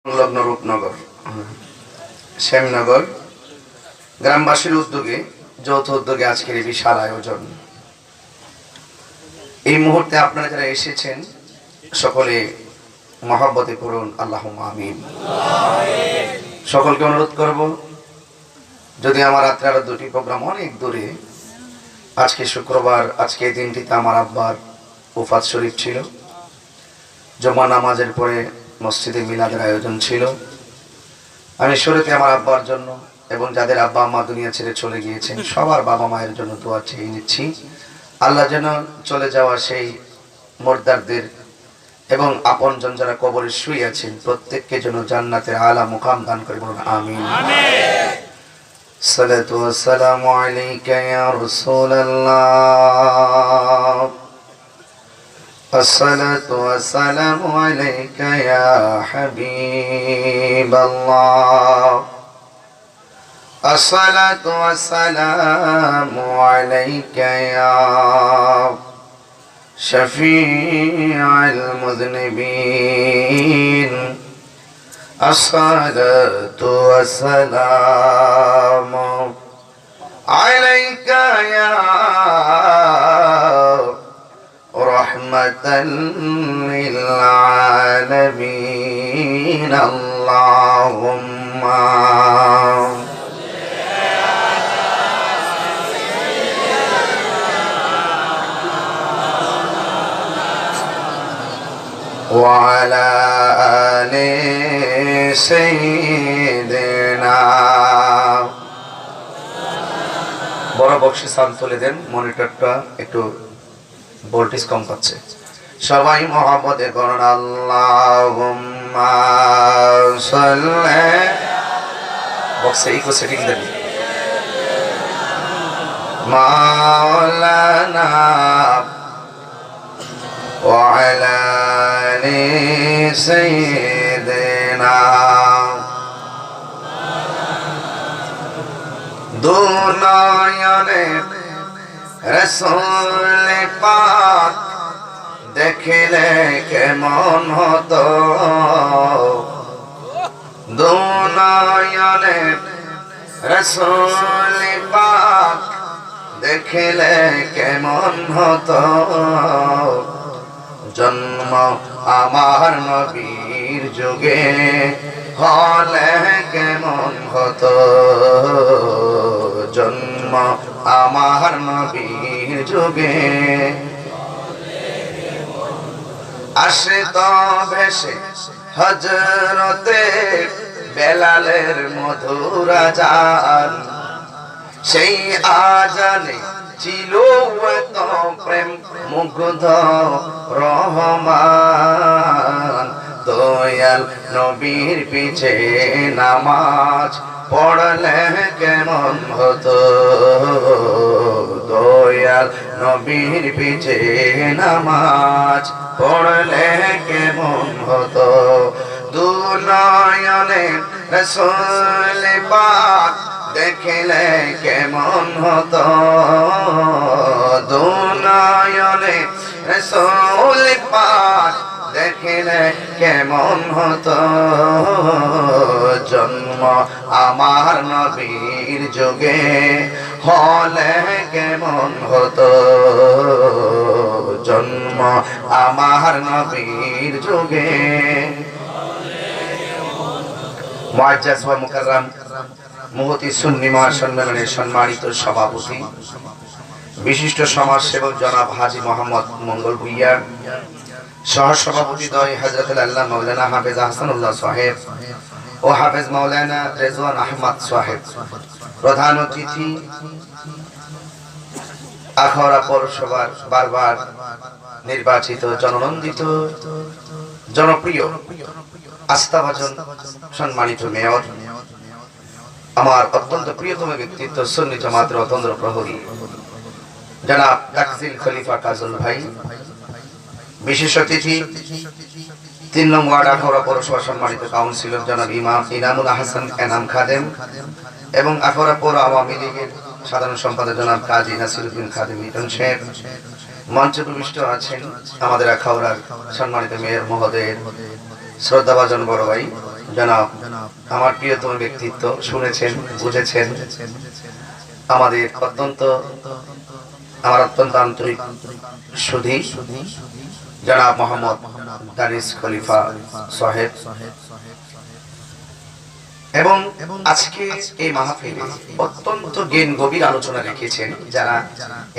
সংলগ্ন রূপনগর শ্যামনগর গ্রামবাসীর উদ্যোগে যৌথ উদ্যোগে আজকের এই বিশাল আয়োজন। এই মুহূর্তে আপনারা যারা এসেছেন সকলে মহব্বতে পড়ুন আল্লাহুম্মা আমিন। সকলকে অনুরোধ করব, যদি আমার রাত্রে আরো দুটি প্রোগ্রাম অনেক দূরে, আজকে শুক্রবার, আজকে এই দিনটিতে আমার আব্বার ওফাত শরীফ ছিল, জুমা নামাজের পরে মসজিদে মিলাদের আয়োজন ছিল। আমি শুরুতে আমার আব্বার জন্য এবং যাদের আব্বা আম্মা দুনিয়া ছেড়ে চলে গিয়েছেন সবার বাবা মায়ের জন্য দোয়া চেয়ে নিচ্ছি। আল্লাহ যেন চলে যাওয়া সেই মুর্দারদের এবং আপনজন যারা কবরে শুয়ে আছেন প্রত্যেককে যেন জান্নাতের আলা মুকাম দান করে, বলুন আমিন। সালাতু ওয়াস সালামু আলাইকা ইয়া রাসূলুল্লাহ, الصلاة والسلام عليك يا حبيب الله، الصلاة والسلام عليك يا شفيع المذنبين، الصلاة والسلام عليك يا رحمة للعالمين، اللهم وعلى آل سيدنا। বড় বক্সি সান তুলে দেন, মনিটরটা একটু ভোল্টেজ কম পাচ্ছে। সবাই মহব্বতে করুন আল্লাহুম্মা সাল্লি, বক্সে ইকো সেটিং দেন, মাওলানা ওয়া আলা আলি সাইয়্যিদিনা। দুনিয়ানে রাসূল পাক দেখিলে কেমন হতো, দুনিয়ানে রাসূল পাক দেখিলে কেমন হতো, জন্ম আমার নবীর যুগে হলে কেমন হতো, জন্ম আমার নবীর যুগে আসে তো ভেসে হযরতে বেলালের মধুর আযান, সেই আযানে ছিল এত প্রেম মুগ্ধ রহমান, দয়াল নবীর পিছে নামাজ পড়লে কেমন হতো, দয়াল নবীর পিছে নামাজ পড়লে কেমন হতো, দুনিয়ানে রাসূল পাক দেখিলে কেমন হতো, দুনিয়ানে রাসূল পাক দেখিলে কেমন হতো, জন্ম আমার নবীর যুগে হলে কেমন হতো, জন্ম আমার নবীর যুগে। মুআজ্জাজ ওয়া মুকাররম মুহতি সুন্নি মহাসম্মেলনের সম্মানিত সভাপতি বিশিষ্ট সমাজসেবক জনাব হাজী মোহাম্মদ মঙ্গল ভুইয়া, সহসভাপতিদ্বয় হযরত আল্লাহ মাওলানা হাফেজ আহসানুল্লাহ সাহেব ও হাফেজ মাওলানা রেজওয়ান আহমদ সাহেব, প্রধান অতিথি আখাউড়া পৌরসভার বারবার নির্বাচিত জননন্দিত জনপ্রিয় আস্থাভাজন সম্মানিত মেয়র, আমার অত্যন্ত প্রিয়তম ব্যক্তিত্ব সুন্নি জামাতের অতন্দ্র প্রহরী জনাব তাকজিল খলিফা কাজল ভাই, বিশেষ অতিথি ৩ নং ওয়ার্ড আখাউড়া পৌরসভা সম্মানিত কাউন্সিলর জনাব ইনামুল আহসান এনাম খাদেম এবং আখাউড়া পৌর আওয়ামী লীগের সাধারণ সম্পাদক জনাব কাজী নাসিরউদ্দিন খাদেম মিটন সাহেব, মঞ্চে প্রবিষ্ট আছেন আমাদের আখাউড়ার সম্মানিত মেয়র মহোদয়ের শ্রদ্ধাভাজন বড় ভাই জনাব, আমার প্রিয়তম ব্যক্তিত্ব, শুনেছেন বুঝেছেন, আমাদের আমার অত্যন্ত আন্তরিক সুধী জনাব মোহাম্মদ দানিশ খলিফা সাহেব। এবং আজকে এই মাহফিলে অত্যন্ত জ্ঞান গভীর আলোচনা রেখেছেন যারা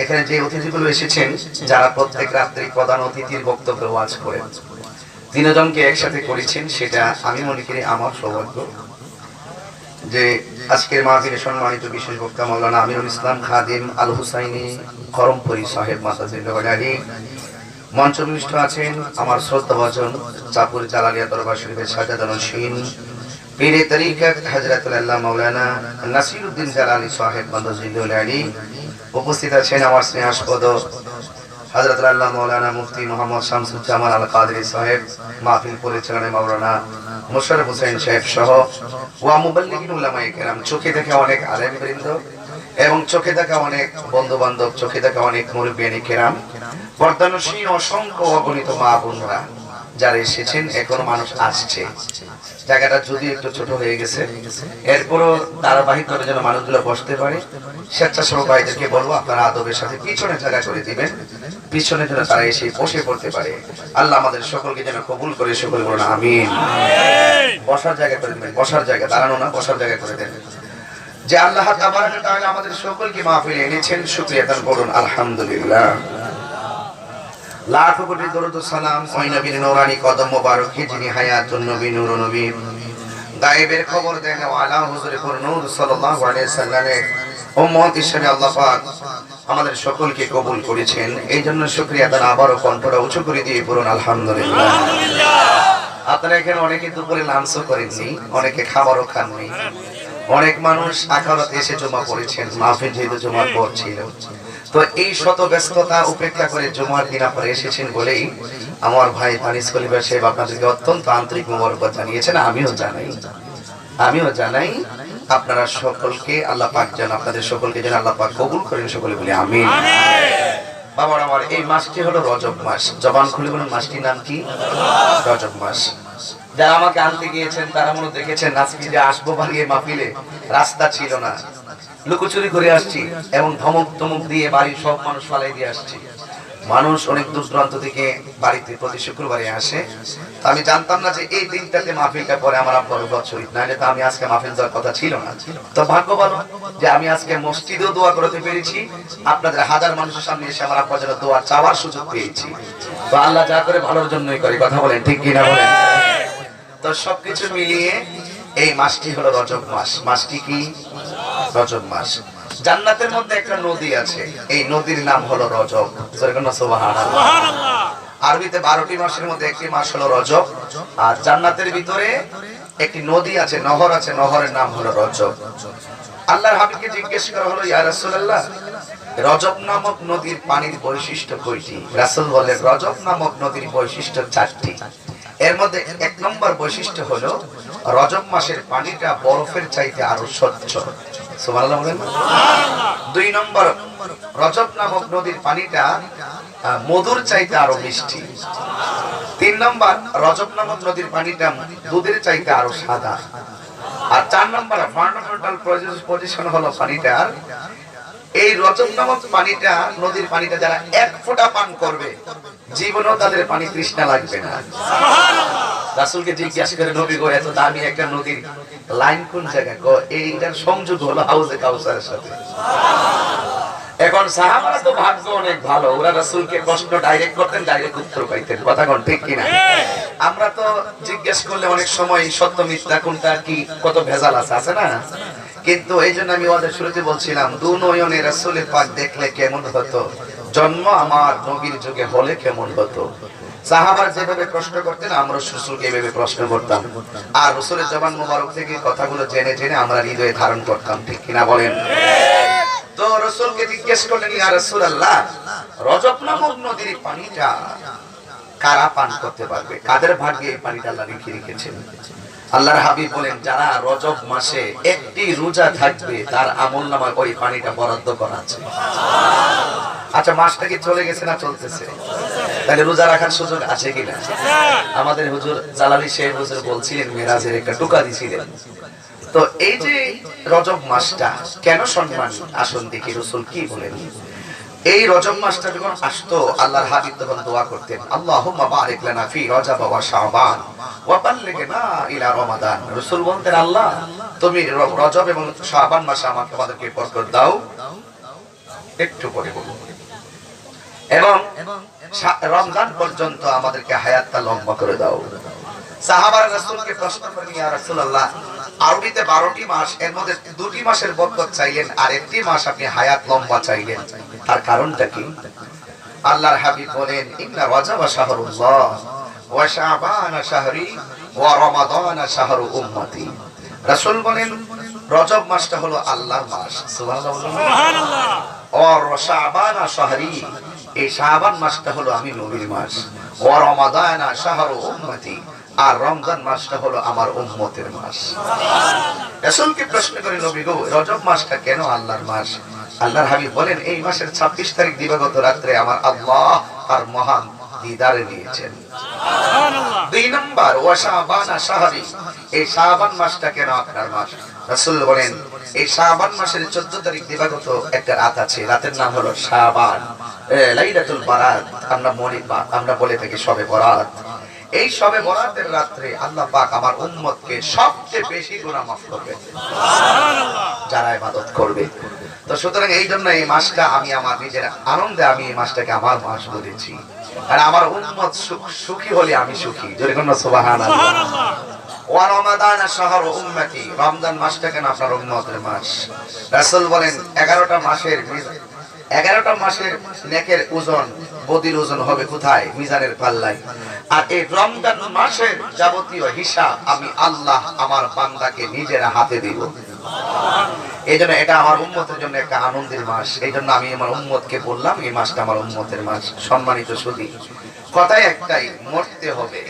এখানে যে অতিথিগুলো এসেছেন, যারা প্রত্যেক রাত্রি প্রধান অতিথির বক্তব্য ওয়াজ করেন, তিনজনকে একসাথে করেছেন। সেটা আমি মনে করি আমার সৌভাগ্য যে আজকের মাহফিলে সম্মানিত বিশেষ বক্তা মাওলানা আমিরুল ইসলাম খাদিম আল হুসাইনি খরমপুরি সাহেব মাতাজিল্লাহ আলী। মঞ্চবিষ্ট আছেন আমার শ্রদ্ধাভাজন চাপুর জালালিয়া দরবার শরীফের সাজাদান শীন পীরে তরিকত হযরতুল আল্লাহ মাওলানা নাসিরউদ্দিন জালালি সাহেব মাতাজিল্লাহ আলী। উপস্থিত আছেন আমার স্নেহাস্পদ হযরতুল আল্লাহ মাওলানা মুফতি মোহাম্মদ শামসুজ্জামান আল কাদরি সাহেব, মাহফিল পরিচালনায় মাওলানা মুশাররফ হোসেন সাহেব সহ ওয়া মুবাল্লিগিন উলামায়ে কেরাম, চোখে দেখা অনেক আলেম বৃন্দ এবং চোখে দেখা অনেক বন্ধু বান্ধব, চোখে দেখা অনেক মুরব্বিয়ানি কেরাম, পর্দানসীন অসংখ্য অগণিত মা বোনরা যারা এসেছেন। এখনো মানুষ আসছে, জায়গাটা যদি একটু ছোট হয়ে গেছে, এরপরও ধারাবাহিক করে যেন মানুষগুলো বসতে পারে। স্বেচ্ছাসেবক ভাইদেরকে বলবো আপনারা আদবের সাথে পিছনে জায়গা করে দিবেন, পিছনে যেন তারা এসে বসে পড়তে পারে। আল্লাহ আমাদের সকলকে যেন কবুল করে, সকল বলুন আমিন। বসার জায়গা করে দিবেন, বসার জায়গা, দাঁড়ানো না, বসার জায়গা করে দেবেন। যে আল্লাহ তাবারক ওয়া তাআলা আমাদের সকলকে মাহফিলে এনেছেন, শুকরিয়া আদান করুন আলহামদুলিল্লাহ। লাখ কোটি দরুদ ও সালাম ওই নবীর নূরানি কদম মোবারকে যিনি হায়াতুন নবী নূর নবী গায়েবের খবর দেন ওয়ালা হুজুরে নূর সাল্লাল্লাহু আলাইহি সাল্লামের উম্মত হিসেবে আল্লাহ পাক আমাদের সকলকে কবুল করেছেন। এই জন্য শুকরিয়া আদান আবারও কণ্ঠটা উঁচু করে দিয়ে পড়ুন আলহামদুলিল্লাহ। আপনারা এখানে অনেকে দুপুরে লাঞ্চও করেননি, অনেকে খাবারও খাননি, অনেক মানুষ আখাউড়াতে এসে জমা পড়েছেন, মাহফিল যেহেতু জমার পর ছিল। তো এই শত ব্যস্ততা উপেক্ষা করে জুমার দিন আপনারা এসেছেন বলেই আমার ভাই দানিশ খলিফা সাহেব আপনাদেরকে অত্যন্ত আন্তরিক মোবারকবাদ জানিয়েছেন। আমিও জানাই আপনারা সকলকে আল্লাহ পাক যেন আপনাদের সকলকে যেন আল্লাহ পাক কবুল করেন, সকলে বলি আমিন। বাবার আমার এই মাসটি হলো রজব মাস। জবান খুলে বলুন মাসটির নাম কি? রজব মাস। যারা আমাকে আনতে গিয়েছেন তারা মনে দেখেছেন আজকে যে আসবো বাড়িয়ে মাহফিলে রাস্তা ছিল না, লুকোচুরি করে আসছি এবং ধমক টমক দিয়ে বাড়ির সব মানুষ পালাই দিয়ে আসছি। মানুষ অনেক দূর দূরান্ত থেকে বাড়িতে প্রতি শুক্রবারে আসে। আমি জানতাম না যে এই দিনটাতে মাহফিলটা পরে আমার আব্বার রহমত শরীফ, নাহলে তো আমি আজকে মাহফিল দেওয়ার কথা ছিল না। তো ভাগ্য ভালো যে আমি আজকে মসজিদেও দোয়া করতে পেরেছি, আপনাদের হাজার মানুষের সামনে এসে আমার আব্বার জন্য দোয়া চাওয়ার সুযোগ পেয়েছি। তো আল্লাহ যা করে ভালোর জন্যই করে, কথা বলেন ঠিক কিনা বলেন। তো সবকিছু মিলিয়ে এই মাসটি হলো রজব মাস। মাসটি কি? রজব মাস। জান্নাতের মধ্যে একটা নদী আছে, এই নদীর নাম হলো রজব। সুবহানাল্লাহ। আরবিতে 12টি মাসের মধ্যে একটি মাস হলো রজব, আর জান্নাতের ভিতরে একটি নদী আছে, নহর আছে, নহরের নাম হলো রজব। আল্লাহর হাবিবকে জিজ্ঞেস করা হলো, ইয়া রাসূলুল্লাহ, রজব নামক নদীর পানির বৈশিষ্ট্য কয়টি? রাসূল বললেন, রজব নামক নদীর বৈশিষ্ট্য 4টি। এর মধ্যে 1 নম্বর বৈশিষ্ট্য হলো রজব মাসের পানিটা বরফের চাইতে আরো স্বচ্ছ। সুবহানাল্লাহ বলেন। 2 নম্বর, রজব নামক নদীর পানিটা মধুর চাইতে আরো মিষ্টি। 3 নম্বর, রজব নামক নদীর পানিটা দুধের চাইতে আরো সাদা। আর 4 নম্বর ফান্ডামেন্টাল পজিশন হলো পানিটার, এই রজব নামক পানিটা, নদীর পানিটা যারা 1 ফোঁটা পান করবে জীবনেও তাদের পানি তৃষ্ণা লাগবে না। রাসূলকে জিজ্ঞাসা করে, নবী গো এত দামি একটা নদীর লাইন কোন জায়গায়? এইটার সংযোগ হলো হাউজে কাউসারের সাথে। এখন সাহাবারা তো ভাগ্য অনেক ভালো, ওরা রাসূলকে প্রশ্ন ডাইরেক্ট করতেন, ডাইরেক্ট উত্তর পাইতেন, কথা কোন ঠিক কিনা? আমরা তো জিজ্ঞেস করলে অনেক সময় সত্য মিথ্যা কোনটা কি কত ভেজাল আছে না? কিন্তু এই জন্য আমি ওদের শুরুতে বলছিলাম, দু নয়নে রাসূলের পাক দেখলে কেমন হতো, জন্ম আমার নবীর যুগে হলে কেমন হতো। সাহাবারা যেভাবে প্রশ্ন করতেন আমরা রাসূলকে এভাবে প্রশ্ন করতাম, আর রাসূলের জবান মোবারক থেকে কথাগুলো জেনে জেনে আমরা হৃদয়ে ধারণ করতাম, ঠিক কিনা বলেন? তো রাসূলকে জিজ্ঞেস করলেন, ইয়া রাসূলুল্লাহ, রজব নামক নদীর পানিটা কারা পান করতে পারবে? কাদের ভাগ্যে এই পানিটা আল্লাহ রেখেছেন? আল্লাহর হাবিব বলেন, যারা রজব মাসে একটি রোজা থাকবে তার আমলনামায় ওই পানিটা বরাদ্দ করা আছে। আচ্ছা, মাসটা কি চলে গেছে না চলতেছে? তাহলে রোজা রাখার সুযোগ আছে কিনা? আমাদের হুজুর জালালি শেখ হুজুর বলছিলেন, মেরাজের একটা টুকা দিছিলেন। তো এই যে রজব মাসটা কেন সম্মান, আসুন দেখি রাসূল কি বলেন। এই রজব মাসটা যখন আসতো, আল্লাহর হাবিব তখন দোয়া করতেন, আল্লাহুম্মা বারিক লানা ফি রজব ওয়া শাবান ওয়া বাল্লিগনা ইলা রমাদান। রাসূল বলতেন, আল্লাহ তুমি রজব এবং শাবান মাসে আমাদেরকে বরকত দাও। একটু পরে বলুন, এবং রমজান পর্যন্ত আমাদেরকে হায়াতটা লম্বা করে দাও। সাহাবারা রাসূলকে প্রশ্ন করেন, ইয়া রাসূলুল্লাহ, আরবিতে 12টি মাস, এর মধ্যে 2টি মাসের বরকত চাইলেন আর একটি মাস আপনি হায়াত লম্বা চাইলেন, তার কারণটা কি? আল্লাহর হাবিব বলেন, ইন্না রজবা শাহরুল্লাহ ওয়া শাবানা শাহরি ওয়া রমাদানা শাহরু উম্মতি। রাসূল বলেন, রজব মাসটা হলো আল্লাহর মাস, সুবহানাল্লাহ, আর শাবানা শাহরি, এই শাবান মাসটা হলো আমি নবীর মাস, ওয়া রমাদানা শাহরু উম্মতি, আর রমজান মাসটা হলো আমার উম্মতের মাস। রাসূলকে প্রশ্ন করে, নবী গো, রজব মাসটা কেন আল্লাহর মাস? আল্লাহর হাবিব বলেন, এই মাসের 26 তারিখ দিবাগত রাত্রে আমার আল্লাহ আর মহান দিদারে নিয়েছেন। সুবহানাল্লাহ। 2 নাম্বার, ওয়া শাবানা শাহরি, এই শাবান মাসটা কেন আপনার মাস? রাসূল বলেন, এই শাবান মাসের 14 তারিখ দিবাগত একটা রাত আছে, রাতের নাম হলো শাবান, লাইলাতুল বারাত, আমরা বলে থাকি শবে বরাত। এই শবে বরাতের রাত্রে আল্লাহ পাক আমার উম্মতকে সবচেয়ে বেশি গুনাহ মাফ করবে, সুবহানাল্লাহ, যারা ইবাদত করবে। তো সুতরাং এই জন্য এই মাসটা আমি আমার নিজের আনন্দে আমি এই মাসটাকে আমার মাস বলেছি, আর আমার উম্মত সুখী হলে আমি সুখী। জোরে কোন সুবহানাল্লাহ। ওয়া রমাদান শাহরু উম্মতি, রমজান মাসটা কেন আপনার উম্মতের মাস? রাসূল বলেন, 11টা মাসের নেকের ওজন, বদির ওজন হবে কোথায়? মিজানের পাল্লায়। আর এই রমজান মাসের যাবতীয় হিসাব আমি আল্লাহ আমার বান্দাকে নিজের হাতে দিব। এই জন্য এটা আমার উম্মতের জন্য একটা আনন্দের মাস। এই জন্য আমি আমার উম্মতকে বললাম, এই মাসটা আমার উম্মতের মাস। সম্মানিত সুধী, কথাই একটাই, মরতে হবে,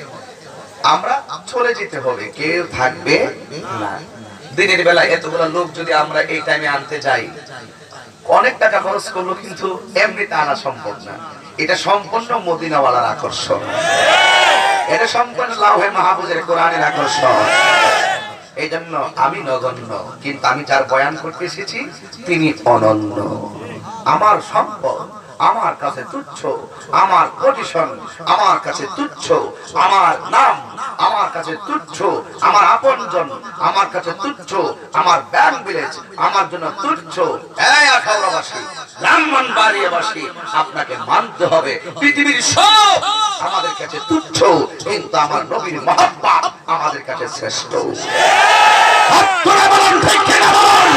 আমরা চলে যেতে হবে, কেউ থাকবে না। দিনের বেলা এতগুলো লোক যদি আমরা এই টাইমে আনতে যাই, অনেক টাকা খরচ করলো, কিন্তু এমনিতে আনা সম্ভব না। এটা সম্পূর্ণ মদিনাওয়ালার আকর্ষণ, এটা সম্পূর্ণ লাউহে মাহফুজের কোরআনের আকর্ষণ। এই জন্য আমি নগণ্য, কিন্তু আমি যার বয়ান করতে এসেছি তিনি অনন্য। আমার সম্পদ আমার কাছে তুচ্ছ, আমার পজিশন আমার কাছে তুচ্ছ, আমার নাম আমার কাছে তুচ্ছ, আমার আপনজন আমার কাছে তুচ্ছ, আমার ব্যাংক ব্যালেন্স আমার জন্য তুচ্ছ। এই আখাউড়াবাসী, ব্রাহ্মণবাড়িয়াবাসী, আপনাকে মানতে হবে পৃথিবীর সব আমাদের কাছে তুচ্ছ, কিন্তু আমার নবীর মহব্বত আমাদের কাছে শ্রেষ্ঠ। আপনারা বলেন ঠিক কিনা বলুন?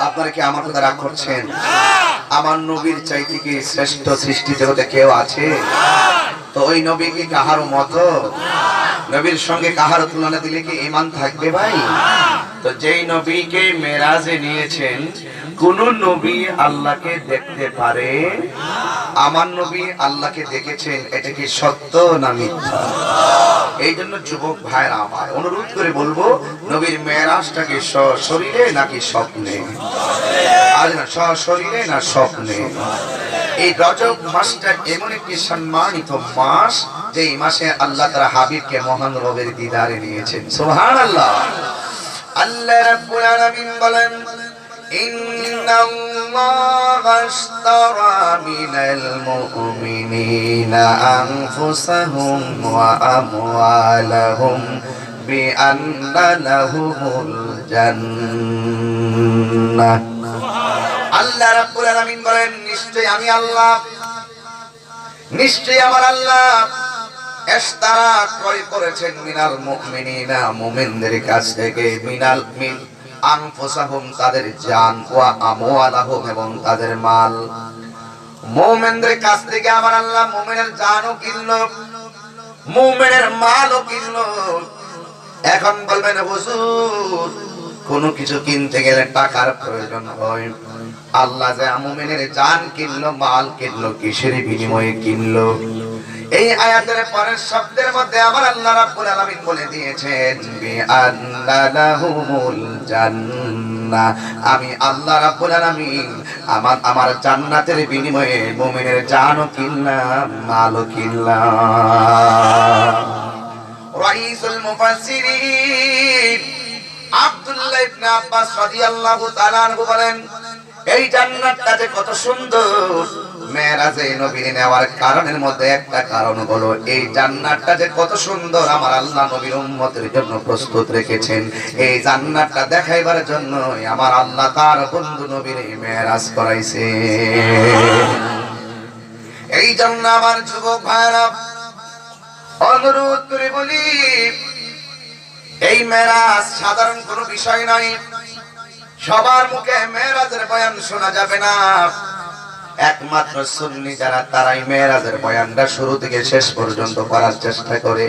আপনারা কি আমার কথা রাগ করছেন? আমার নবীর চাইতে কি শ্রেষ্ঠ সৃষ্টি জগতে কেউ আছে? তো ওই নবী কি কাহারও মতো? নবীর সঙ্গে কাহারও তুলনা দিলে কি ঈমান থাকবে ভাই? তো যেই নবীকে মেরাজে নিয়েছেন, কোন নবী আল্লাহকে দেখতে পারে? আমার নবী আল্লাহকে দেখেছেন, এটা কি সত্য না মিথ্যা? এই জন্য যুবক ভাইরা আমার অনুরোধ করে বলবো, নবীর মেরাজটা কি সশরীরে নাকি স্বপ্নে? আর না, সশরীরে না স্বপ্নে? এই রজব মাসটা এমন একটি সম্মানিত মাস, যে এই মাসে আল্লাহ তাআলা হাবিবকে মহান রবের দিদারে নিয়েছেন। সুবহানাল্লাহ। আল্লাহ রাব্বুল আলামিন বলেন, ইন্নাল্লাহা আশতারা মিনাল মুমিনিনা আনফুসাহুম ওয়া আমওয়ালাহুম বিআন্না লাহুমুল জান্নাহ। আল্লাহ রাব্বুল আলামিন বলেন, নিশ্চয়ই আমি আল্লাহ, নিশ্চয়ই আমার আল্লাহ ইশতারা ক্রয় করেছেন মিনাল মুমিনিনা, মুমিনদের কাছ থেকে, মিনাল মিন আনফুসাহুম, তাদের জান, ওয়া আমওয়ালাহুম, এবং তাদের মাল। মুমিনদের কাছ থেকে আমার আল্লাহ মুমিনের জানও কিনলো, মুমিনের মালও কিনলো। এখন বলবেন হুজুর কোনো কিছু কিনতে গেলে টাকার প্রয়োজন হয়, আল্লাহ যে মুমিনের জান কিনলো, মাল কিনলো, কিসের বিনিময়ে কিনলো? এই আয়াতের পরের শব্দের মধ্যে আমার আল্লাহ রাব্বুল আলামিন বলে দিয়েছেন বিআন্না লাহুমুল জান্নাহ, আমি আল্লাহ রাব্বুল আলামিন আমার জান্নাতের বিনিময়ে মুমিনের জানও কিনলাম, মালও কিনলাম। রাইসুল মুফাসসিরিন আব্দুল্লাহ ইবনে আব্বাস রাদিয়াল্লাহু তাআলা আনহু বলেন, এই জান্নাতটা যে কত সুন্দর, মেরাজে নবী নেওয়ার কারণের মধ্যে একটা কারণ হলো এই জান্নাতটা যে কত সুন্দর আমার আল্লাহ নবীর উম্মতের জন্য প্রস্তুত রেখেছেন। এই জান্নাতটা দেখাইবার জন্য আমার আল্লাহ তার বন্ধু নবীর মেরাজ করাইছে। এই জন্য আমার যুবক ভাইরা অনুরোধ করে বলি, এই মেরাজ সাধারণ কোনো বিষয় নয়। সবার মুখে মেরাজের বয়ান শোনা যাবে না, একমাত্র সুন্নি যারা তারাই মেরাজের বয়ানটা শুরু থেকে শেষ পর্যন্ত করার চেষ্টা করে।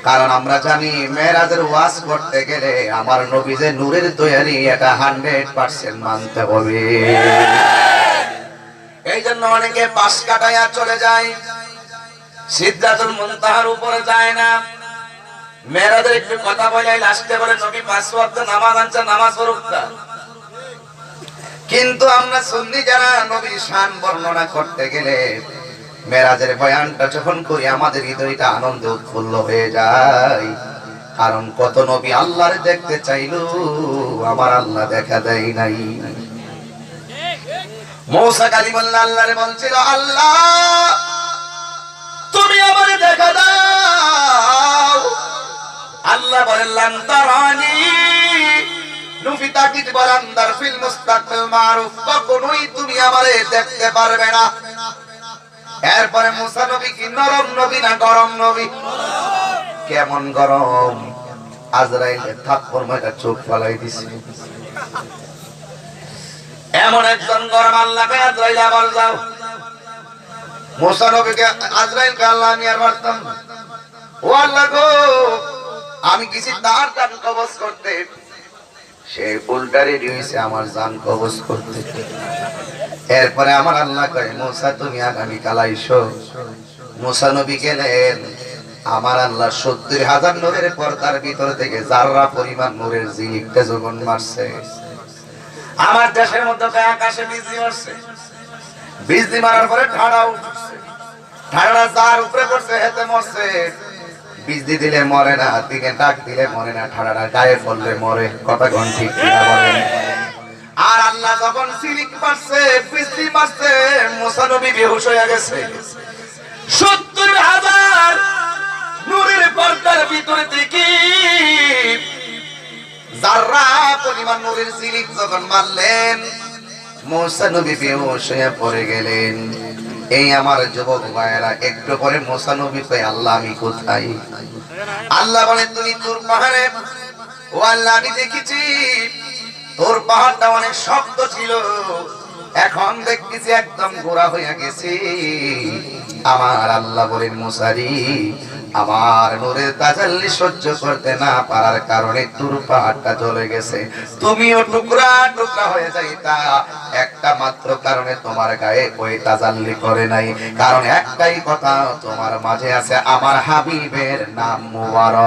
কারণ আমরা জানি মেরাজের ওয়াজ করতে গেলে আমার নবী যে নূরের তৈরি, এটা 100% মানতে হবে। এই জন্য অনেকে পাশ কাটাইয়া চলে যায়, সিদরাতুল মুনতাহার উপরে যায় না। মেরাজের একটু কথা বলে লাস্টে বলে নবী 5 ওয়াক্ত নামাজ আনছে, নামাজ পড়ুক না। কিন্তু আমরা সুন্নি যারা নবীর শান বর্ণনা করতে গেলে মেরাজের বয়ানটা যখন করি আমাদের হৃদয়টা আনন্দে উৎফুল্ল হয়ে যায়। কারণ কত নবী আল্লাহরে দেখতে চাইলো, আমার আল্লাহ দেখা দেয় নাই। মূসা কালিমুল্লাহ আল্লাহরে বলছিল, আল্লাহ তুমি আমারে দেখা দাও। আল্লাহ বলেন লান তারানি নুফিতাকিত বারান্দার ফিল মুস্তাকবিল মারুফ, কখনোই তুমি আমারে দেখতে পারবে না। এরপরে মুসা নবী কি নরম নবী না গরম নবী? কেমন গরম, আজরাইলের থাপ্পড় মাইরা চোখ ফালাই দিছে। এমন একজন গরম আল্লাহকে আজরাইল আবার যাও। মুসা নবীকে আজরাইলকে আল্লাহ আমি আর পারতাম, ও আল্লাহ গো আমি কিছু তার জান কবজ করতে, সে উল্টা রেডি হয়েছে আমার জান কবজ করতে। এরপরে আমার আল্লাহ কয় মুসা তুমি আগামীকাল আইসো। মুসা নবী গেলেন, আমার আল্লাহ 70,000 নূরের পর্দার ভিতর থেকে জাররা পরিমাণ নূরের জিলিকটা যখন মারছে, আমার দেশের মধ্যে আকাশে বিজলি মারছে। বিজলি মারার পরে ঠাড়া উঠছে, ঠাড়া যার উপরে পড়ছে হেতে মরছে। বিজলি দিলে মরে না, দিকে ডাক দিলে মরে না, ঠাড়াটা গায়ে পড়লে মরে। কথা কোন ঠিক কিনা বলেন? আর আল্লাহ যখন সিলিক মারছে, বিজলি মারছে, মুসা নবী বেহুশ হয়ে গেছে। 70,000 নূরের পর্দার ভিতরে থেকে জাররা পরিমাণ নূরের সিলিক যখন মারলেন, মুসা নবী বেহুশ হয়ে পড়ে গেলেন। এই আমার যুবক ভাইয়েরা, একটু পরে মুসা নবী কয় আল্লাহ আমি কোথায়? আল্লাহ বলে তুমি তুর পাহাড়ে। ও আল্লাহ আমি দেখেছি তোর পাহাড়টা অনেক শক্ত ছিল, এখন দেখতেছি একদম গোড়া হয়ে গেছে। আমার আল্লাহ বলেন মুসারি আমার নূরের তাজাল্লি সহ্য করতে না পারার কারণে তোর পাহাড়টা জ্বলে গেছে, তুমিও টুকরা টুকরা হয়ে যাইতা। একটা মাত্র কারণে তোমার গায়ে ওই তাজাল্লি করে নাই, কারণ একটাই কথা, তোমার মাঝে আছে আমার হাবিবের নাম মুবারক।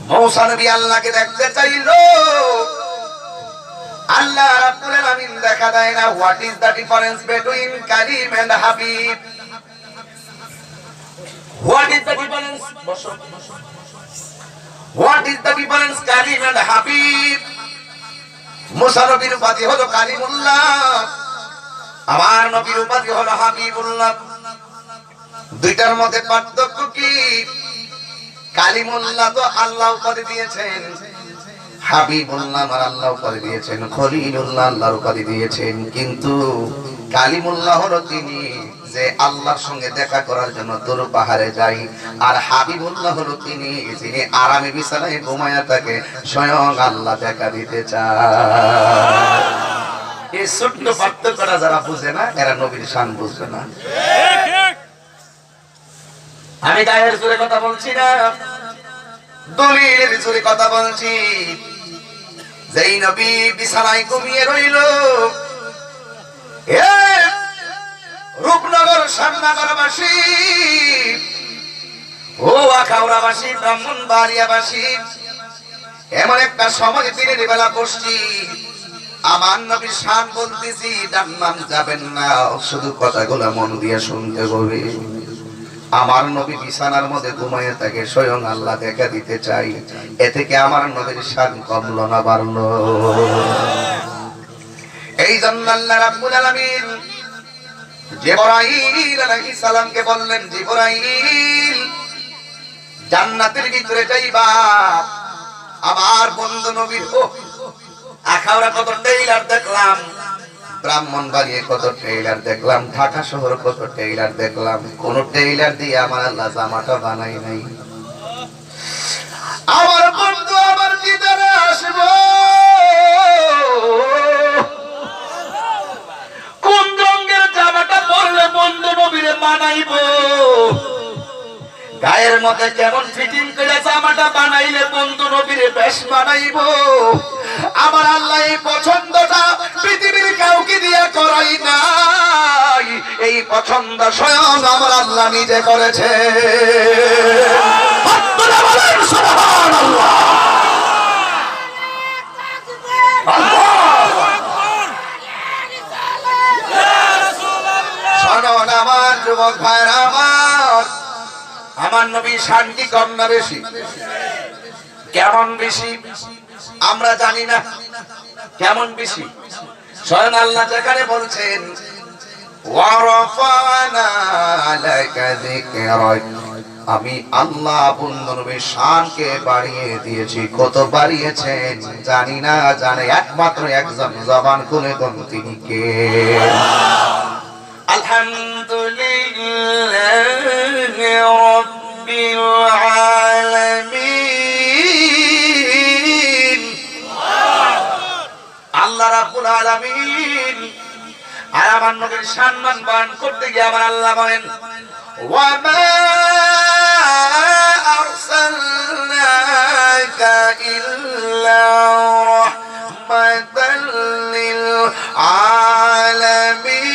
মূসা নবী আল্লাহকে দেখতে চাইলো, আল্লাহ রাব্বুল আলামিন দেখা দেয় না। What is the difference between Kalim and Habib? What is the difference? What is the difference Kalim and Habib? মুসা নবীর উপাধি হলো কালিমুল্লাহ, আমার নবীর উপাধি হলো হাবিবুল্লাহ। দুইটার মধ্যে পার্থক্য কি? কালিমুল্লাহ তো আল্লাহ উপাধি দিয়েছেন, হাবিবুল্লাহ আমার আল্লাহ উপাধি দিয়েছেন, খলিলুল্লাহ আল্লাহর উপাধি দিয়েছেন। কিন্তু কালিমুল্লাহ হলো তিনি যে আল্লাহর সঙ্গে দেখা করার জন্য তোর পাহাড়ে যাই, আর হাবিবুল্লাহ হলো তিনি যিনি আরামে বিছানায় ঘুমায়া থাকে, স্বয়ং আল্লাহ দেখা দিতে চায়। এই ছোট্ট পার্থক্যটা যারা বুঝে না, এরা নবীর শান বুঝবে না। আমি গায়ের জোরে কথা বলছি না, দলিলের জোরে কথা বলছি। যেই নবী বিছানায় ঘুমিয়ে রইল, রূপনগর শ্যামনগরবাসী, ও আখাউড়াবাসী, ব্রাহ্মণবাড়িয়াবাসী, এমন একটা সময় দিনের বেলা বসছি, আমার নবীর শান বলতেছি, ডান বাম যাবেন না, শুধু কথাগুলো মন দিয়ে শুনতে হবে। আমার নবী বিছানার মধ্যে ঘুমাইয়ে থাকে, স্বয়ং আল্লাহ দেখা দিতে চাই। এ থেকে আমার নবীর শান কমলো না বাড়লো? এই জন্য আল্লাহ রাব্বুল আলামিন জিবরাইল আলাইহিস সালামকে বললেন, জিবরাইল জান্নাতের ভিতরে যাইবা, আমার বন্ধু নবীর আখাউড়া কত টেইলার দেখলাম, ব্রাহ্মণবাড়িয়া কত টেইলার দেখলাম, ঢাকা শহর কত টেইলার দেখলাম, কোন টেইলার দিয়ে আমার আল্লাহ জামাটা বানাই নাই। আমার বন্ধু আমার দিদারে আসবো, কোন রঙের জামাটা পরলে বন্ধু নবীরে বানাইবো, গায়ের মধ্যে কেমন ফিটিং করে জামাটা বানাইলে বন্ধু নবীরে বেশ বানাইবো। আমার আল্লাহ এই পছন্দটা পৃথিবীর কাউকে দিয়ে করাই নাই, এই পছন্দ স্বয়ং আমার আল্লাহ নিজে করেছে। আপনারা বলেন সুবহানাল্লাহ। শোনুন আমার যুবক ভাইরা, আমার নবী শান্তি কম না বেশি? কেমন বেশি আমরা জানি না, কেমন বেশি? স্বয়ং আল্লাহ যেখানে বলছেন ওয়ারাফানা লাকা যিকরাক, আমি আল্লাহ বন্ধু নবীর শানকে বাড়িয়ে দিয়েছি। কত বাড়িয়েছেন জানি না, জানে একমাত্র একজন, জবান খুলে কোন তিনি কে? আলহামদুলিল্লাহি রাব্বিল আলামিন। আল্লাহ রাব্বুল আলামিন আর আমার নবীর সম্মান বান করতে গিয়ে আমার আল্লাহ বলেন, ওয়া মা আরসালনাকা ইল্লা রাহমাতাল লিল আলামিন।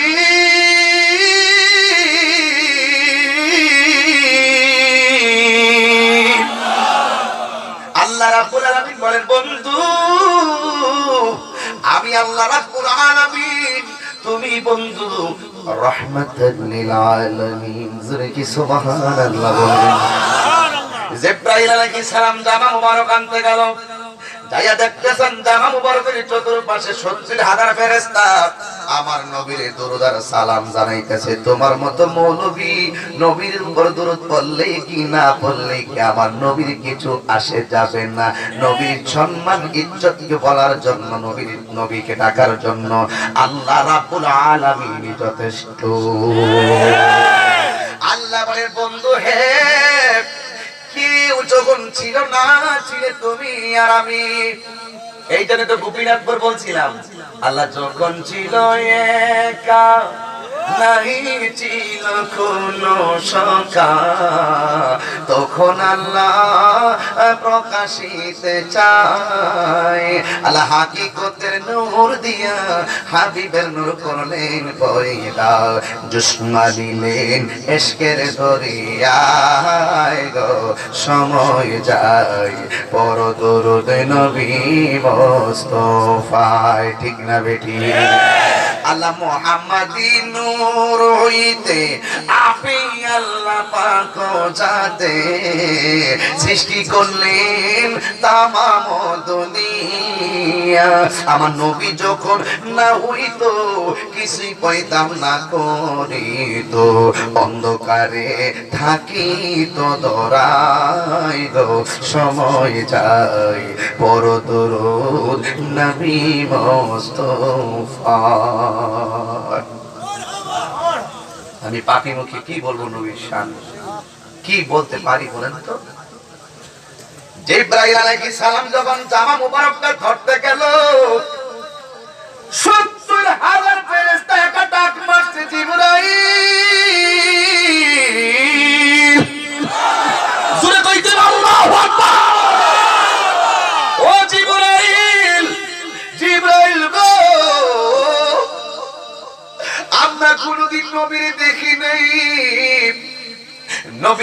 আল্লাহ রাব্বুল আলামিন বলেন, বন্ধু আমি আল্লাহ রাব্বুল আলামিন, তুমি বন্ধু রাহমাতাল লিল আলামিন। জোরে কি সুবহানাল্লাহ বলেন? জিবরাইল আলাইহিস সালাম জামা মুবারক আনতে গেল, যাইয়া দেখতেছেন জামা মুবারকের চতুর্পাশে 70,000 ফেরেশতা আমার নবীর দরুদ আর সালাম জানাইতেছে। তোমার মতো মৌলবী নবীর উপর দরুদ পড়লেই কি না পড়লেই কি আমার নবীর কিছু আসে যাবে না। নবীর সম্মান ইজ্জতকে বলার জন্য, নবীকে ডাকার জন্য আল্লাহ রাব্বুল আলামিন যথেষ্ট। আল্লাহ বলে, বন্ধু হে, কেউ যখন ছিল না, ছিলে তুমি আর আমি। এই জন্য তো গোপীনাথপুর বলছিলাম, আল্লাহ যখন ছিল একা, নাহি ছিল কোনো সখা, তখন আল্লাহ প্রকাশিতে চায়। আল্লাহ হাকিকতের নূর দিয়া হাবিবের নূর করলেন পয়দা, জুসমা দিলেন ইশকের দরিয়ায় গো, সময় যায় পর দরুদ নবী মুস্তাফায়। ঠিক না বেটি? আল্লাহ মুহাম্মাদি নূর হইতে আপনি আল্লাহ পাক যাতে সৃষ্টি করলেন তামাম দুনিয়া। আমার নবী যখন না হইতো, কিছুই পাইতাম না করিত, অন্ধকারে থাকিত ধরাই গো, সময় যায় পর দরুদ নবী মুস্তাফা। আমি পাপী মুখে কি বলবো নবীর শান, কি বলতে পারি বলেন তো? জিবরাইল আলাইহিস সালাম যখন জামা মুবারকটা ধরতে গেল, 70,000 ফেরেশতা একা ডাক মারছে, জিবরাইল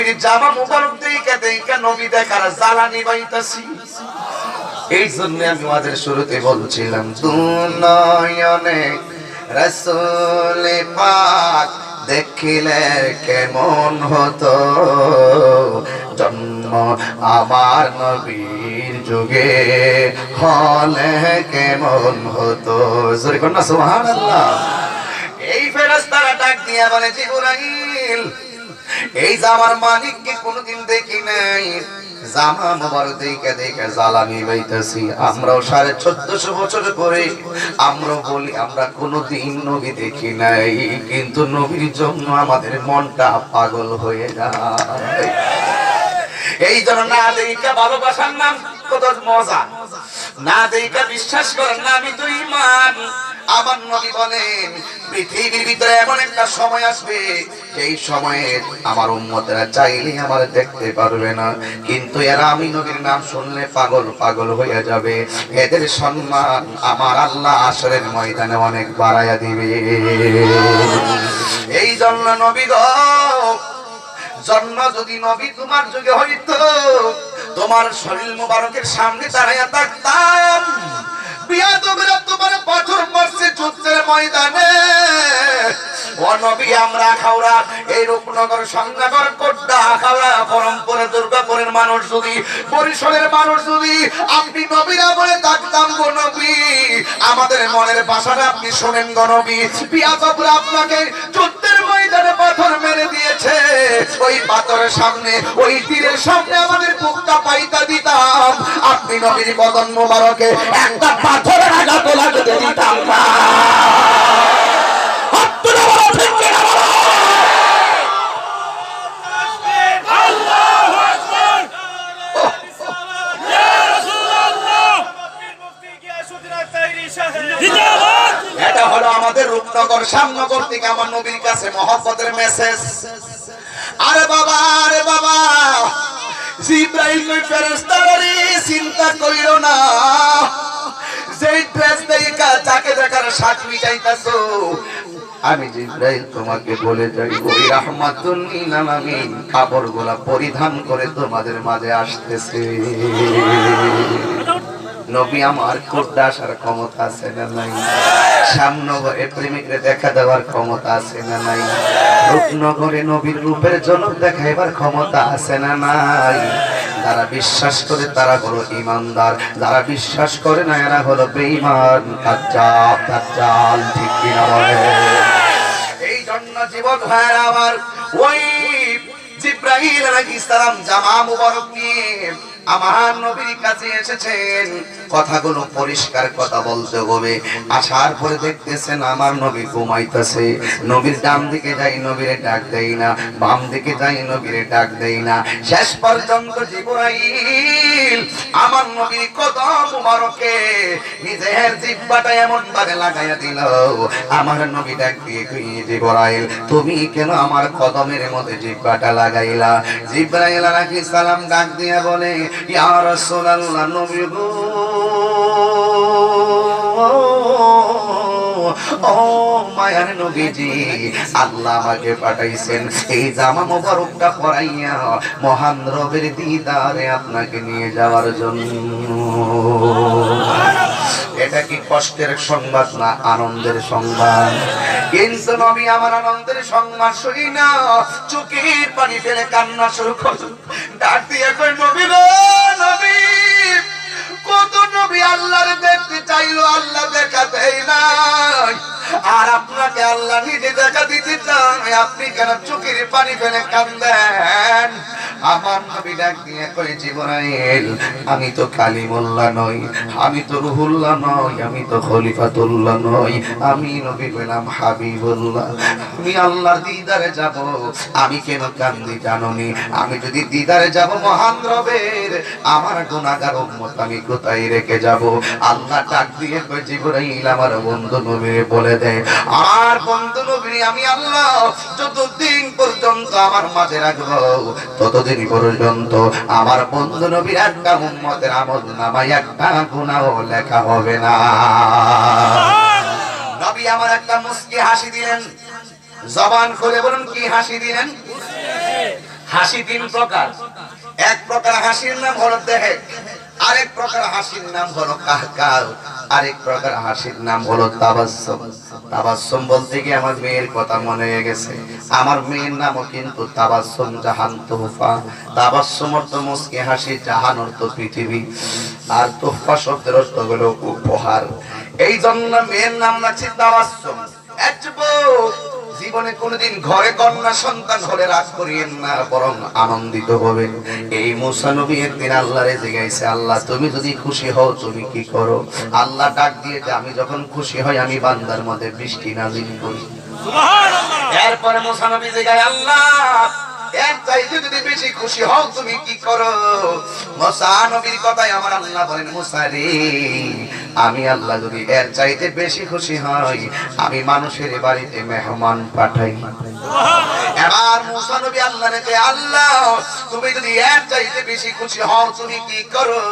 নবীর জামা মুবারক দেখে দেখে নবী দেখার জ্বালানি পাইতাছি। এই জন্য আমি ওয়াজের শুরুতে বলছিলাম দুনয়নে রাসূল পাক দেখিলে কেমন হতো, জন্ম আমার নবীর যুগে হলে কেমন হতো। জোরে কন্যা সুবহানাল্লাহ। এই ফেরেশতারা ডাক দিয়া বলে জিবরাইল, এই জামার মালিককে কোনোদিন দেখি নাই, জামা মোবারক দেখে দেখে জ্বালানি পাইতেছি। আমরাও 1450 বছর পরে আমরা বলি আমরা কোনোদিন নবী দেখি নাই, কিন্তু নবীর জন্য আমাদের মনটা পাগল হয়ে যায়। এই জন্য না দেখে ভালোবাসার নাম কত মজা, না দেখে বিশ্বাস করেন না আমি তো ঈমান। আমার নবী বলেন পৃথিবীর ভিতরে এমন একটা সময় আসবে, এই সময়ে আমার উম্মতেরা চাইলে আমার দেখতে পারবে না, কিন্তু এরা আমি নবীর নাম শুনলে পাগল পাগল হয়ে যাবে। এদের সম্মান আমার আল্লাহ আসরের ময়দানে অনেক বাড়াইয়া দিবে। এই জন্য নবী গো, জন্ম যদি নবী তোমার যুগে হইতো, তোমার শরীর মুবারকের সামনে দাঁড়াইয়া থাকতাম, বিয়াদবেরা তোমার পাথর মারছে যুদ্ধের ময়দানে। ও নবী আমরা খাওড়া এই রূপনগর সংনগর কোড্ডা খাওড়া পরমপুরে দুর্গাপুরের মানুষ যদি, বরিশালের মানুষ যদি আপনি নবীরা বলে থাকতাম গো নবী, আমাদের মনের ভাষাটা আপনি শোনেন গো নবী। বিয়াদবরা আপনাকে যুদ্ধের ময়দানে পাথর মেরে দিয়েছে, ওই পাথরের সামনে ওই তীরের সামনে আমাদের বুকটা পাইতা দিতাম, আপনি নবীর বদন মোবারকে একটা পাথরের আঘাত লাগতে দিতাম না। এটা হলো আমাদের রূপনগর শ্যামনগর থেকে আমার নবীর কাছে মহব্বতের মেসেজ। আরে বাবা, আরে বাবা, জিবরাইল কই ফেরেশতারা রে, চিন্তা কইরো না, যেই ড্রেস দেখা যাকে দেখার সাথ মিটাইতাছো, আমি জিবরাইল তোমাকে বলে যাই ওই রাহমাতুল লিল আলামিন কাপড়গুলা পরিধান করে তোমাদের মাঝে আসতেছে। নবী আমার কোড্ডা আসার ক্ষমতা আছে না নাই? শ্যামনগরে প্রেমিকরে দেখা দেওয়ার ক্ষমতা আছে না নাই? রূপনগরে নবীর রূপের ঝলক দেখাইবার ক্ষমতা আছে না নাই? যারা বিশ্বাস করে তারা হলো ঈমানদার, যারা বিশ্বাস করে না এরা হলো বেঈমান, দাজ্জাল দাজ্জাল, ঠিক কি না বলে? এই জন্য জীবন ভাইরা আমার, ওই জিবরাইল আলাইহিস সালাম জামা মুবারক নিয়ে আমার নবীর কাছে এসেছেন, কথাগুলো পরিষ্কার কথা বলতে হবে। আসার পরে দেখতেছেন আমার নবী ঘুমাইতেছে, নবীর ডান দিকে যাই নবীরে ডাক দেই না, বাম দিকে যাই নবীরে ডাক দেই না। শেষ পর্যন্ত জিবরাইল আমার নবীর কদম মুবারকে নিজের জিহ্বাটা এমন ভাবে লাগাইয়া দিল, আমার নবী ডাক দিয়ে কই জিবরাইল তুমি কেন আমার কদমের মধ্যে জিহ্বাটা লাগাইলা? জিবরাইল আলাইহিস সালাম ডাক দিয়ে বলে ইয়া রাসূলুল্লাহ, নবী গো, ও মায়ার নবীজি, আল্লাহ আমাকে পাঠাইছেন এই জামা মোবারকটা পরাইয়া মহান রবের দিদারে আপনাকে নিয়ে যাওয়ার জন্য। এটা কি কষ্টের সংবাদ না আনন্দের সংবাদ? কিন্তু নবী আমার আনন্দের সংবাদ শুনি না, চোখের পানি ফেলে কান্না শুরু করল, ডাক দিয়ে কই নবী গো, নবী, কত নবী আল্লাহর দেখতে চাইলো, আল্লাহ দেখা দেয় নাই, আর আপনাকে আল্লাহ নিজে দেখা দিতে চায়, আপনি কেন চোখের পানি ফেলে কান্দেন? আমার নবী ডাক দিয়ে কই জিবরাইল, আমি তো কালিমুল্লাহ নই, আমি তো রুহুল্লাহ নই, আমি তো খলিফাতুল্লাহ নই, আমি নবী হইলাম হাবিবুল্লাহ, আমি আল্লাহর দিদারে যাব, আমি কেন কান্দি জানোনি? আমি যদি দিদারে যাব মহান রবের, আমার গুনাহগার উম্মত আমি কোথায় রেখে যাব? আল্লাহ ডাক দিয়ে কই জিবরাইল আমার বন্ধু নবীরে বলে দেয়, আর বন্ধু নবী আমি আল্লাহ যতদিন পর্যন্ত আমার মাঝে রাখবো ততদিন পর্যন্ত আমার বন্ধু নবীর একটা উম্মতের আমলনামায় একটা গুনাহ লেখা হবে না। নবী আমার একটা মুস্কি হাসি দিলেন, জবান খুলে বলুন কি হাসি দিলেন? হাসি তিন প্রকার। এক প্রকার হাসির নাম হলো দেহেক, আরেক প্রকার হাসির নাম হলো কাহকাহ, আরেক প্রকার হাসির নাম হলো তাবাসসুম। তাবাসসুম বলতে গিয়ে আমার মেয়ের কথা মনে হয়ে গেছে। আমার মেয়ের নামও কিন্তু তাবাসসুম জাহান তোহফা। তাবাসসুম অর্থ মুস্কি হাসি, জাহান অর্থ পৃথিবী, আর তোহফা শব্দের অর্থ হলো উপহার। এই জন্য মেয়ের নাম রাখছি তাবাসসুম। এক যুবক, জীবনে কোনদিন ঘরে কন্যা সন্তান হলে রাগ করিয়েন না, বরং আনন্দিত হবেন। এই মুসা নবী একদিন আল্লাহরে জিজ্ঞাসা, আল্লাহ তুমি যদি খুশি হও তুমি কি করো? আল্লাহ ডাক দিয়ে যে আমি যখন খুশি হই আমি বান্দার মধ্যে বৃষ্টি নাযিল করি। সুবহানাল্লাহ। এরপরে মুসা নবী জিজ্ঞাসা, আল্লাহ এর চাইতে যদি বেশি খুশি হও তুমি কি করো? মুসা নবীর কথাই আমার আল্লাহ বলেন, মুসা রে আমি আল্লাহ যদি এর চাইতে বেশি খুশি হই আমি মানুষের বাড়িতে মেহমান পাঠাই। এবার মুসা নবী আল্লাহরে কে, আল্লাহ তুমি যদি এর চাইতে বেশি খুশি হও তুমি কি করো?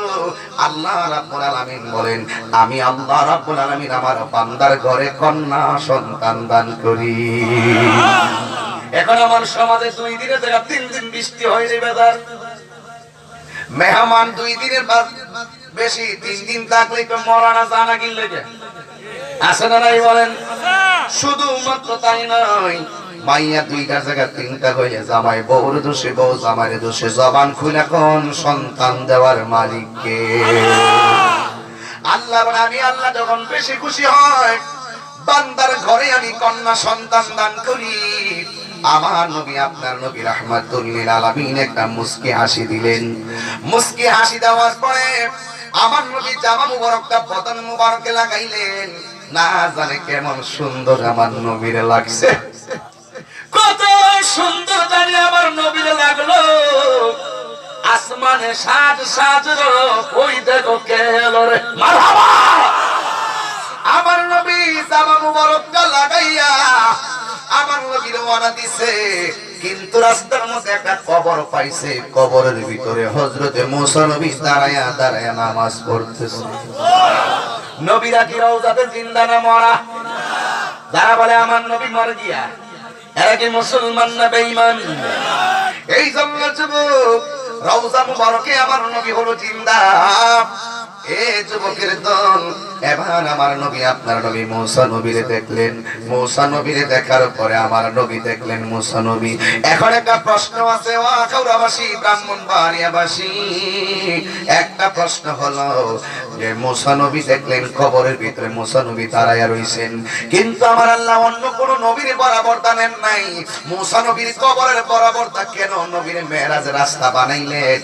আল্লাহ রাব্বুল আলামিন বলেন, আমি আল্লাহ রাব্বুল আলামিন আমার বান্দার ঘরে কন্যা সন্তান দান করি। এখন আমার সমাজে 2 দিনের জায়গা 3 দিন বৃষ্টি হয়ে যাবে, তার মেহমান 2 দিনের বেশি 3 দিন থাকলে তো মরানা জানা কি লাগে আছে না নাই বলেন? শুধুমাত্র তাই নয়, মাইয়া 2টার জায়গা 3টা হয়ে জামাই বউর দোষে, বউ জামাইয়ের দোষে। জবান খুলে কোন সন্তান দেওয়ার মালিক কে? আল্লাহ। আমি আল্লাহ যখন বেশি খুশি হয় বান্দার ঘরে আমি কন্যা সন্তান দান করি। আমার নবী আপনার নবী রাহমাতুল লিল আলামিন একটা মুস্কি হাসি দিলেন। মুস্কি হাসি দেওয়ার পরে আমার নবী জামা মুবারকটা বদন মুবারকে লাগাইলেন। না জানে কেমন সুন্দর আমার নবীর লাগছে, কত সুন্দর জানি আমার নবীর লাগলো। আসমানে সাজ সাজ ওই দেখো কে এলো রে, মারহাবা। আমার নবী জামা মুবারকটা লাগাইয়া আমার নবী রওনা দিছে, কিন্তু রাস্তার মধ্যে একটা কবর পাইছে। কবরের ভিতরে হযরতে মুসা নবী দাঁড়ায়া দাঁড়ায়া নামাজ পড়তেছে। নবীরা কি রওজাতে জিন্দা না মরা? যারা বলে আমার নবী মরে গিয়া এরা কি মুসলমান না বেঈমান? এই জন্য যুবক, রওজা মুবারকে আমার নবী হলো জিন্দা। এ যুবকের দল, এবার আমার নবী আপনার নবী মুসা নবীরে দেখলেন। মুসা নবীরে দেখার পরে আমার নবী দেখলেন মুসা নবী। এখন একটা প্রশ্ন আছে, ও আখাউড়াবাসী ব্রাহ্মণবাড়িয়াবাসী, একটা প্রশ্ন হলো যে মুসা নবী দেখলেন কবরের ভিতরে মুসা নবী দাঁড়ায়া রইছেন, কিন্তু আমার আল্লাহ অন্য কোন নবীর বরাবরতা নেন নাই। মুসা নবীর কবরের বরাবরতা কেন নবীর মেরাজ রাস্তা বানাইলেন?